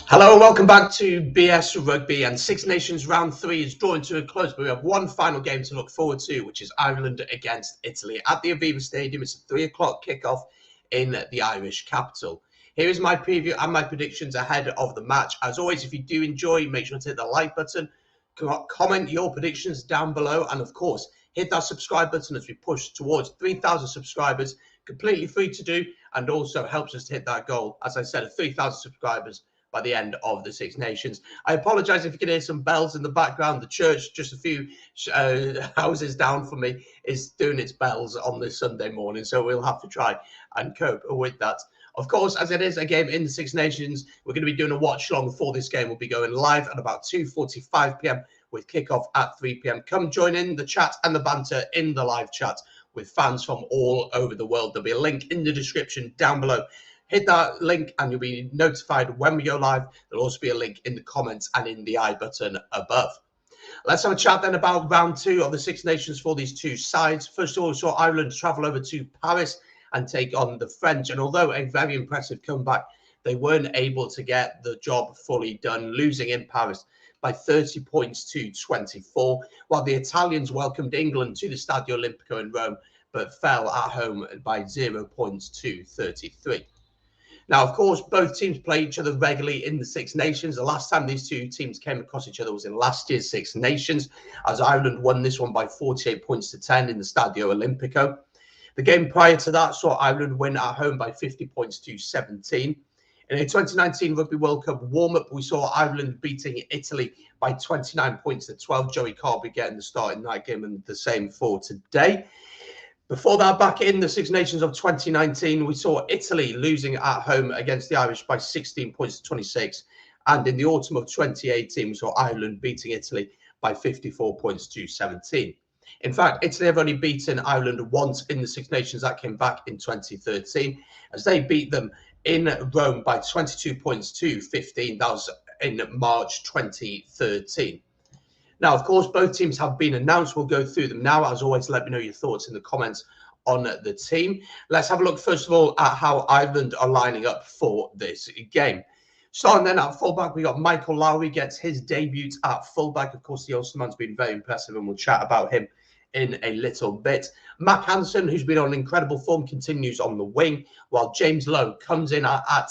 Hello and welcome back to BS Rugby, and Six Nations round 3 is drawing to a close, but we have one final game to look forward to, which is Ireland against Italy at the Aviva Stadium. It's a 3 o'clock kickoff in the Irish capital. Here is my preview and my predictions ahead of the match. As always, if you do enjoy, make sure to hit the like button, comment your predictions down below, and of course, hit that subscribe button as we push towards 3,000 subscribers. Completely free to do, and also helps us to hit that goal, as I said, of 3,000 subscribers by the end of the Six Nations. I apologise if you can hear some bells in the background. The church, just a few houses down from me, is doing its bells on this Sunday morning, so we'll have to try and cope with that. Of course, as it is a game in the Six Nations, we're going to be doing a watch long for this game. We'll be going live at about 2:45 p.m. with kickoff at 3 p.m. Come join in the chat and the banter in the live chat with fans from all over the world. There'll be a link in the description down below. Hit that link and you'll be notified when we go live. There'll also be a link in the comments and in the I button above. Let's have a chat then about round 2 of the Six Nations for these two sides. First of all, we saw Ireland travel over to Paris and take on the French. And although a very impressive comeback, they weren't able to get the job fully done, losing in Paris by 30 points to 24, while the Italians welcomed England to the Stadio Olimpico in Rome, but fell at home by 0 points to 33. Now, of course, both teams play each other regularly in the Six Nations. The last time these two teams came across each other was in last year's Six Nations, as Ireland won this one by 48 points to 10 in the Stadio Olimpico. The game prior to that saw Ireland win at home by 50 points to 17. In a 2019 Rugby World Cup warm-up, we saw Ireland beating Italy by 29 points to 12. Joey Carby getting the start in that game, and the same for today. Before that, back in the Six Nations of 2019, we saw Italy losing at home against the Irish by 16 points to 26. And in the autumn of 2018, we saw Ireland beating Italy by 54 points to 17. In fact, Italy have only beaten Ireland once in the Six Nations. That came back in 2013, as they beat them in Rome by 22 points to 15. That was in March 2013. Now, of course, both teams have been announced. We'll go through them now. As always, let me know your thoughts in the comments on the team. Let's have a look, first of all, at how Ireland are lining up for this game. Starting then at fullback, we got Michael Lowry gets his debut at fullback. Of course, the Ulsterman's been very impressive, and we'll chat about him in a little bit. Matt Hansen, who's been on incredible form, continues on the wing, while James Lowe comes in at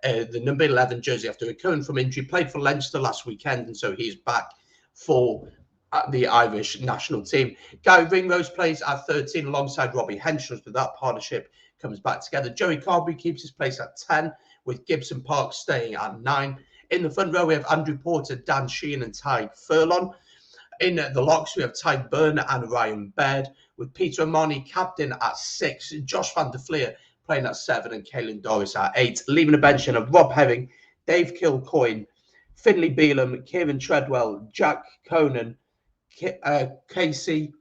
the number 11 jersey after recovering from injury. Played for Leinster last weekend, and so he's back for the Irish national team. Gary Ringrose plays at 13 alongside Robbie Henshall, but that partnership comes back together. Joey Carby keeps his place at 10, with Gibson Park staying at 9. In the front row, we have Andrew Porter, Dan Sheehan and Ty Furlong. In the locks, we have Ty Byrne and Ryan Baird, with Peter O'Mahony captain at 6, Josh van der Fleer playing at 7, and Caelan Doris at 8. Leaving the bench in of Rob Herring, Dave Kilcoyne, Finlay Bealham, Kieran Treadwell, Jack Conan, Casey,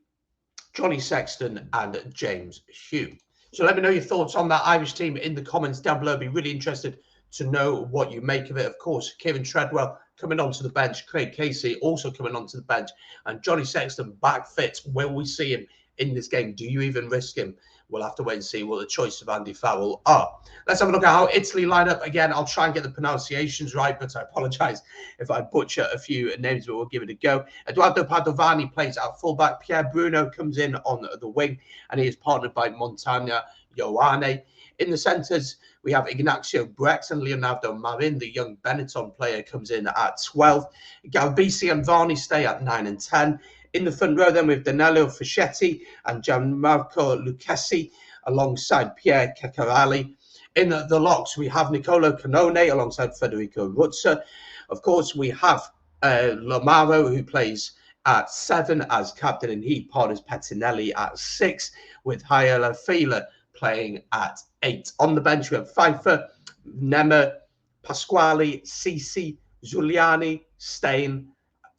Johnny Sexton, and James Hugh. So let me know your thoughts on that Irish team in the comments down below. I'd be really interested to know what you make of it. Of course, Kieran Treadwell coming onto the bench, Craig Casey also coming onto the bench, and Johnny Sexton back fit. Will we see him in this game? Do you even risk him? We'll have to wait and see what the choice of Andy Farrell are. Let's have a look at how Italy line up. Again, I'll try and get the pronunciations right, but I apologise if I butcher a few names, but we'll give it a go. Eduardo Padovani plays at fullback. Pierre Bruno comes in on the wing, and he is partnered by Montagna Ioane. In the centres, we have Ignacio Brex and Leonardo Marin. The young Benetton player comes in at 12. Galbisi and Varney stay at 9 and 10. In the front row, then, we have Danilo Fischetti and Gianmarco Lucchesi alongside Pierre Caccarelli. In the locks, we have Nicolo Canone alongside Federico Ruzza. Of course, we have Lomaro, who plays at 7 as captain, and he partners Pettinelli at 6, with Hayala Fila playing at 8. On the bench, we have Pfeiffer, Nemeth, Pasquale, Sisi, Giuliani, Stein,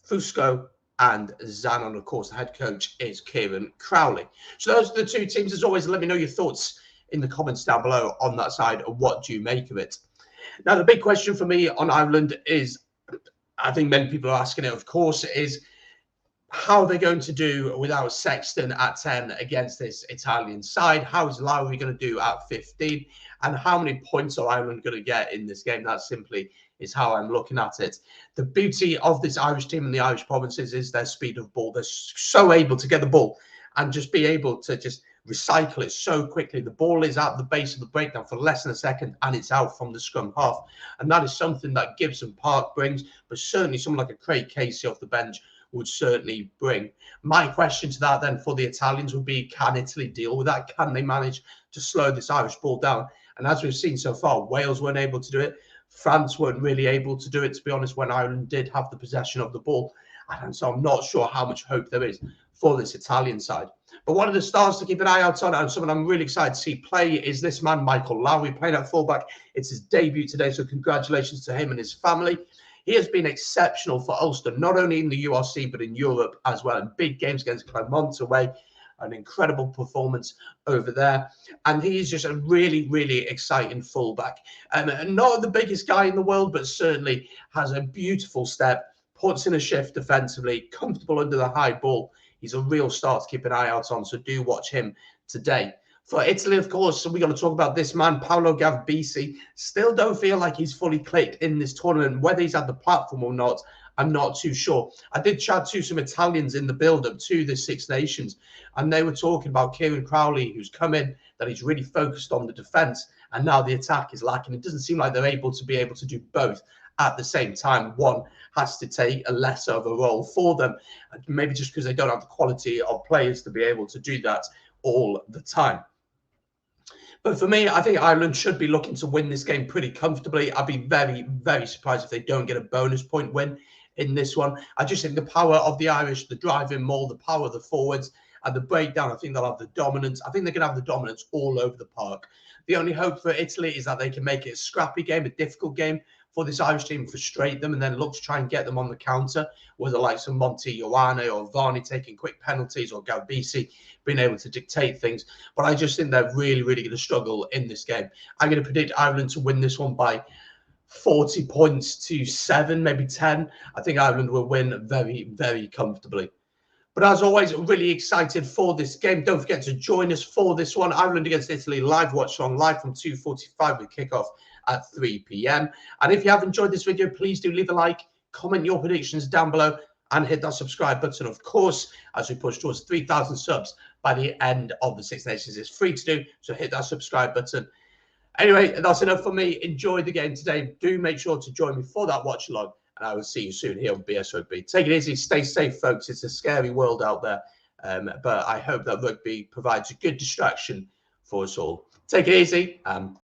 Fusco, and Zanon. Of course, the head coach is Kieran Crowley. So those are the two teams. As always, let me know your thoughts in the comments down below on that side. What do you make of it? Now, the big question for me on Ireland is, I think many people are asking it, of course, is how are they going to do without Sexton at 10 against this Italian side? How is Lowry going to do at 15? And how many points are Ireland going to get in this game? That simply is how I'm looking at it. The beauty of this Irish team and the Irish provinces is their speed of ball. They're so able to get the ball and just be able to just recycle it so quickly. The ball is at the base of the breakdown for less than a second and it's out from the scrum half. And that is something that Gibson Park brings, but certainly someone like a Craig Casey off the bench would certainly bring. My question to that then for the Italians would be, can Italy deal with that? Can they manage to slow this Irish ball down? And as we've seen so far, Wales weren't able to do it. France weren't really able to do it, to be honest, when Ireland did have the possession of the ball. And so I'm not sure how much hope there is for this Italian side. But one of the stars to keep an eye out on, and someone I'm really excited to see play, is this man, Michael Lowry, playing at fullback. It's his debut today, so congratulations to him and his family. He has been exceptional for Ulster, not only in the URC, but in Europe as well. In big games against Clermont away, an incredible performance over there. And he's just a really, really exciting fullback. Not the biggest guy in the world, but certainly has a beautiful step, puts in a shift defensively, comfortable under the high ball. He's a real star to keep an eye out on, so do watch him today. For Italy, of course, we're going to talk about this man, Paolo Gavbisi. Still don't feel like he's fully clicked in this tournament. Whether he's had the platform or not, I'm not too sure. I did chat to some Italians in the build-up to the Six Nations, and they were talking about Kieran Crowley, who's come in, that he's really focused on the defence, and now the attack is lacking. It doesn't seem like they're able to do both at the same time. One has to take a lesser of a role for them, maybe just because they don't have the quality of players to be able to do that all the time. But for me, I think Ireland should be looking to win this game pretty comfortably. I'd be very, very surprised if they don't get a bonus point win in this one. I just think the power of the Irish, the driving maul, the power of the forwards, and the breakdown, I think they'll have the dominance. I think they're going to have the dominance all over the park. The only hope for Italy is that they can make it a scrappy game, a difficult game for this Irish team, frustrate them, and then look to try and get them on the counter, whether like some Monty Ioane or Varney taking quick penalties or Gavbisi being able to dictate things. But I just think they're really, really going to struggle in this game. I'm going to predict Ireland to win this one by 40 points to 7, maybe 10. I think Ireland will win very, very comfortably. But as always, really excited for this game. Don't forget to join us for this one. Ireland against Italy, live watch on live from 2:45 with kickoff at 3 p.m. And if you have enjoyed this video, please do leave a like, comment your predictions down below, and hit that subscribe button. Of course, as we push towards 3,000 subs by the end of the Six Nations, it's free to do, so hit that subscribe button. Anyway, that's enough for me. Enjoy the game today. Do make sure to join me for that watch along, and I will see you soon here on BS Rugby. Take it easy, stay safe, folks. It's a scary world out there, but I hope that rugby provides a good distraction for us all. Take it easy, and